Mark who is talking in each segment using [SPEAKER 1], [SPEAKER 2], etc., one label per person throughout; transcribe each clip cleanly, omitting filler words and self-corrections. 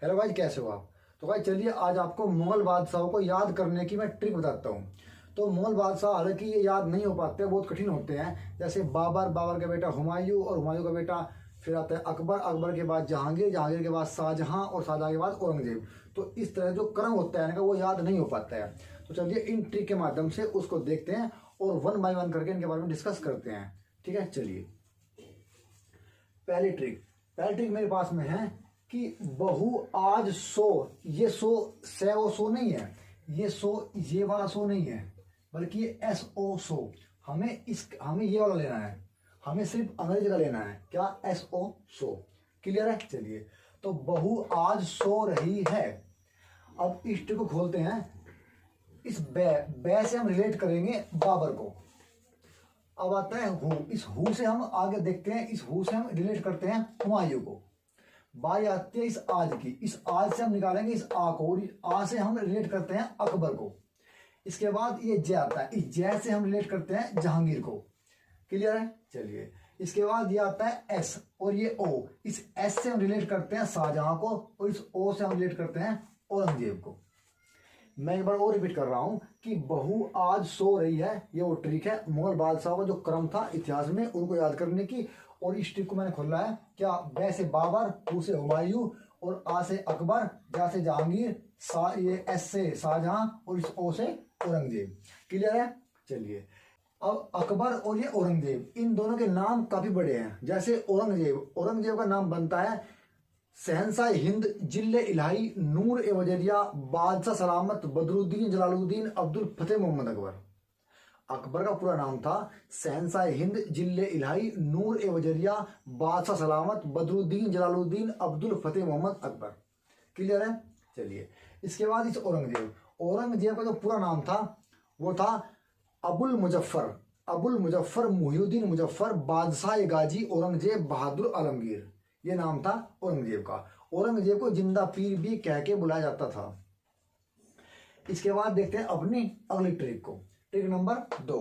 [SPEAKER 1] Hello भाई, कैसे हो आप। तो भाई चलिए आज आपको मुगल बादशाहों को याद करने की मैं ट्रिक बताता हूँ। तो मुगल बादशाह हालांकि ये याद नहीं हो पाते, बहुत कठिन होते हैं। जैसे बाबर, बाबर का बेटा हुमायूं और हुमायूं का बेटा फिर आता है अकबर, अकबर के बाद जहांगीर, जहांगीर के बाद शाहजहां और शाहजहां के बाद औरंगजेब। तो इस तरह जो क्रम होता है ना वो याद नहीं हो पाता है। तो चलिए इन ट्रिक के माध्यम से उसको देखते हैं और वन बाय वन करके इनके बारे में डिस्कस करते हैं। ठीक है, चलिए पहली ट्रिक मेरे पास में है कि बहु आज सो। ये सो से ओ सो नहीं है, ये सो ये वाला सो नहीं है, बल्कि ये एस ओ सो। हमें ये वाला लेना है, हमें सिर्फ अंग्रेजी का लेना है। क्या? एस ओ सो। क्लियर है? चलिए तो बहु आज सो रही है। अब इस ट्रिक को खोलते हैं। इस बै से हम रिलेट करेंगे बाबर को। अब आता है हु। इस हु से हम आगे देखते हैं, इस हु से हम रिलेट करते हैं हुमायूं को। बारी आती है इस आज की, इस आज से हम निकालेंगे इस आ को, और आ से हम रिलेट करते हैं अकबर को। इसके बाद ये जय आता है, इस जय से हम रिलेट करते हैं जहांगीर को। क्लियर है? चलिए इसके बाद ये आता है एस और ये ओ। इस एस से हम रिलेट करते हैं शाहजहां को, और इस ओ से हम रिलेट करते हैं औरंगजेब को। मैं एक बार और रिपीट कर रहा हूं कि बहु आज सो रही है। ये वो ट्रिक है मुगल बादशाह का जो क्रम था इतिहास में उनको याद करने की। और इस ट्रिक को मैंने खोला है। क्या? बै से बाबर, हु से हुमायूं और आ से अकबर, जा से जहांगीर, ये एस से शाहजहां और इस ओ से औरंगजेब। क्लियर है? चलिए अब अकबर और ये औरंगजेब, इन दोनों के नाम काफी बड़े हैं। जैसे औरंगजेब का नाम बनता है शहनशाह हिंद, जिल्ले इलाही, नूर ए वजरिया, बादशाह सलामत, बदरुद्दीन जलालुद्दीन, अब्दुल फतेह मोहम्मद अकबर। अकबर का पूरा नाम था शहनशाह हिंद, जिल्ले इलाही, नूर ए वजरिया, बादशाह सलामत, बदरुद्दीन जलालुद्दीन, अब्दुल फतेह मोहम्मद अकबर। क्लियर है? चलिए इसके बाद इस औरंगजेब का जो पूरा नाम था वो था अबुल मुजफ्फर मुहिउद्दीन मुजफ्फर बादशाह गाजी औरंगजेब बहादुर आलमगीर। ये नाम था औरंगजेब का। औरंगजेब को जिंदा पीर भी कह के बुलाया जाता था। इसके बाद देखते हैं अपनी अगली ट्रिक को। Trick number 2।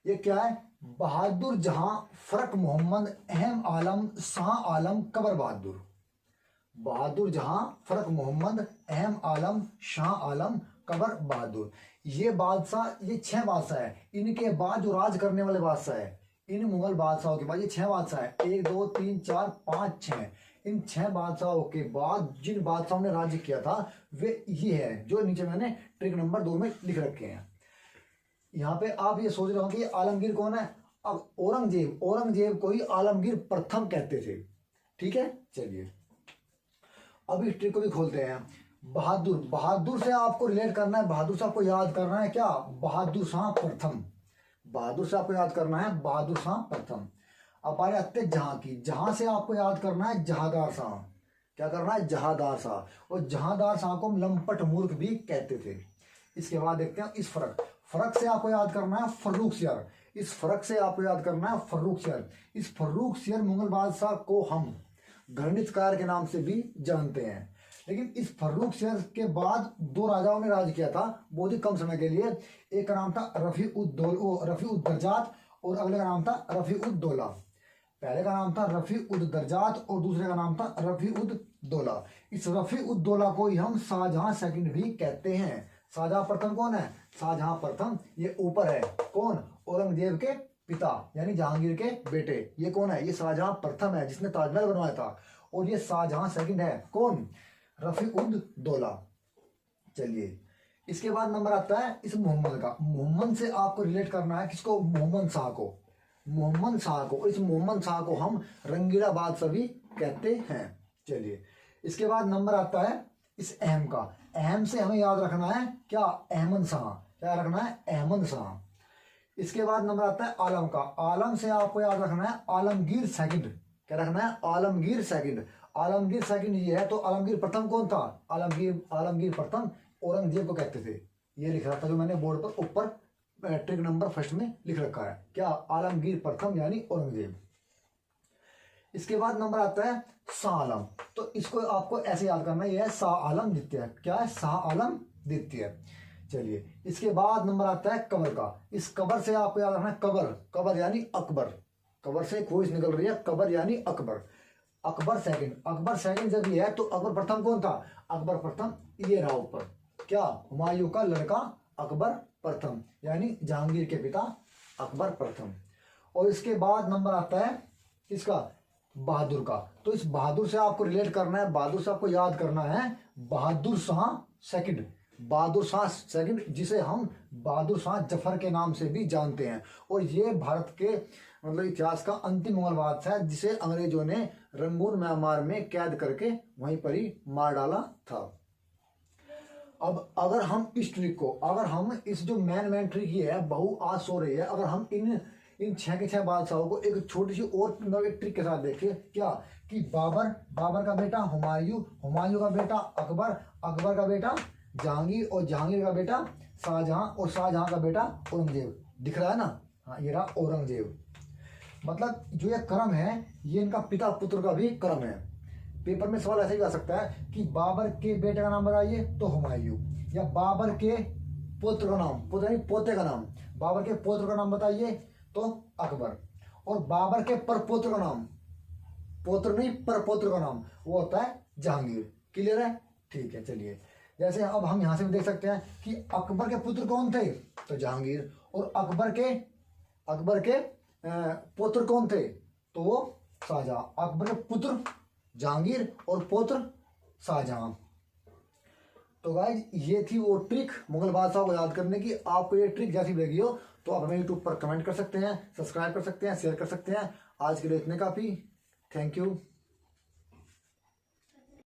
[SPEAKER 1] ये क्या है? बहादुर जहां फरक मोहम्मद अहम आलम शाह आलम कबर बहादुर। बहादुर जहां फरक मोहम्मद अहम आलम शाह आलम कबर बहादुर। ये बादशाह, ये 6 बादशाह है। इनके बाद जो राज करने वाले बादशाह है, इन मुगल बादशाहों के बाद ये 6 बादशाह है। 1 2 3 4 5 6। इन 6 बादशाहों के बाद जिन बादशाहों ने राज्य किया था वे ये है जो नीचे मैंने ट्रिक नंबर 2 में लिख रखे हैं। यहाँ पे आप ये सोच रहे हो कि आलमगीर कौन है? अब औरंगजेब को ही आलमगीर प्रथम कहते थे। ठीक है, चलिए अब इस ट्रिक को भी खोलते हैं। बहादुर से आपको रिलेट करना है, बहादुर से आपको याद करना है। क्या? बहादुर शाह प्रथम। बहादुर से आपको याद करना है बहादुर शाह प्रथम। अब बारी आते हैं जहां की। जहां से आपको याद करना है जहांदार शाह। क्या करना है? जहांदार शाह। और जहांदार शाह को हम लंपट मूर्ख भी कहते थे। इसके बाद देखते हैं इस फर्क से आपको याद करना है फर्रुख सियर। इस फर्क से आपको याद करना है फर्रुख सियर। इस फर्रुख सियर मुगल बादशाह को हम घृणितकार के नाम से भी जानते हैं। लेकिन इस फर्रुख सियर के बाद 2 राजाओं ने राज किया था बहुत ही कम समय के लिए। एक का नाम था रफी उद दरजात और अगले का नाम था रफी उद दौला। पहले का नाम था रफी उद दरजात और दूसरे का नाम था रफी उद दौला। इस रफी उद दौला को ही हम शाहजहां सेकंड भी कहते हैं। शाहजहां प्रथम कौन है? शाहजहां प्रथम ये ऊपर है। कौन? औरंगजेब के पिता यानी जहांगीर के बेटे। ये कौन है? ये शाहजहां प्रथम है जिसने ताजमहल बनवाया था। और ये शाहजहां सेकंड है। कौन? रफी उद दौला। चलिए इसके बाद नंबर आता है इस मोहम्मद का। मोहम्मद से आपको रिलेट करना है किसको? मोहम्मद शाह को। इस मोहम्मद शाह को हम रंगीला बादशाह भी कहते हैं। चलिए इसके बाद नंबर आता है इस अहम का। अहम से हमें याद रखना है क्या? अहमद शाह। क्या रखना है? अहमद शाह। इसके बाद नंबर आता है आलम का। आलम से आपको याद रखना है आलमगीर सेकंड। क्या रखना है? आलमगीर सेकंड। आलमगीर सेकंड ये है। तो आलमगीर प्रथम कौन था? आलमगीर प्रथम औरंगजेब को कहते थे। ये लिख रहा था जो मैंने बोर्ड पर ऊपर ट्रिक नंबर 1 में लिख रखा है। क्या? आलमगीर प्रथम यानी औरंगजेब। इसके बाद नंबर आता है शाह आलम। तो इसको आपको ऐसे याद करना है, ये है शाह आलम द्वितीय। क्या है? शाह आलम द्वितीय। चलिए इसके बाद नंबर आता है कबर का। इस कबर से आपको याद रखना है कबर यानी अकबर। कबर से खोज निकल रही है, कबर यानी अकबर। अकबर सेकंड, अकबर सेकंड जब ये है तो अकबर प्रथम कौन था? अकबर प्रथम ये रहा ऊपर, क्या? हुमायूं का लड़का अकबर प्रथम, यानी जहांगीर के पिता अकबर प्रथम। और इसके बाद नंबर आता है किसका? बहादुर का। तो इस बहादुर से आपको रिलेट करना है, बहादुर से आपको याद करना है बहादुर शाह सेकंड, बहादुर शाह सेकंड, जिसे हम बहादुर शाह जफर के नाम से भी जानते हैं। और ये भारत के मतलब इतिहास का अंतिम मुगल बादशाह है, जिसे अंग्रेजों ने रंगून म्यांमार में कैद करके वहीं पर ही मार डाला था। अब अगर हम इस ट्रिक को, अगर हम इस जो मेन ट्रिक ये है बहु आज सो रही है, अगर हम इन 6 के 6 बादशाहों को एक छोटी सी और एक ट्रिक के साथ देखें, क्या कि बाबर का बेटा हुमायूं, हुमायूं का बेटा अकबर, अकबर का बेटा जहांगीर, और जहांगीर का बेटा शाहजहां, और शाहजहां का बेटा औरंगजेब। दिख रहा है ना? हाँ, ये रहा औरंगजेब। मतलब जो ये क्रम है ये इनका पिता पुत्र का भी क्रम है। पेपर में सवाल ऐसे ही आ सकता है कि बाबर के बेटे का नाम बताइए तो हुमायूं, या बाबर के पुत्र का नाम, पुत्र नहीं पोते का नाम, बाबर के पुत्र का नाम बताइए तो अकबर, और बाबर के परपोत्र का नाम, पोत्र नहीं परपोत्र का नाम, वो होता है जहांगीर। क्लियर है? ठीक है, चलिए। जैसे अब हम यहां से भी देख सकते हैं कि अकबर के पुत्र कौन थे? तो जहांगीर। और अकबर के पुत्र कौन थे? तो वो शाहजहां। अकबर के पुत्र जहांगीर और पुत्र शाहजहां। तो गाइज ये थी वो ट्रिक मुगल बादशाह को याद करने की। आपको ये ट्रिक जैसी लगी हो तो आप हमें यूट्यूब पर कमेंट कर सकते हैं, सब्सक्राइब कर सकते हैं, शेयर कर सकते हैं। आज के लिए इतने काफ़ी। Thank you.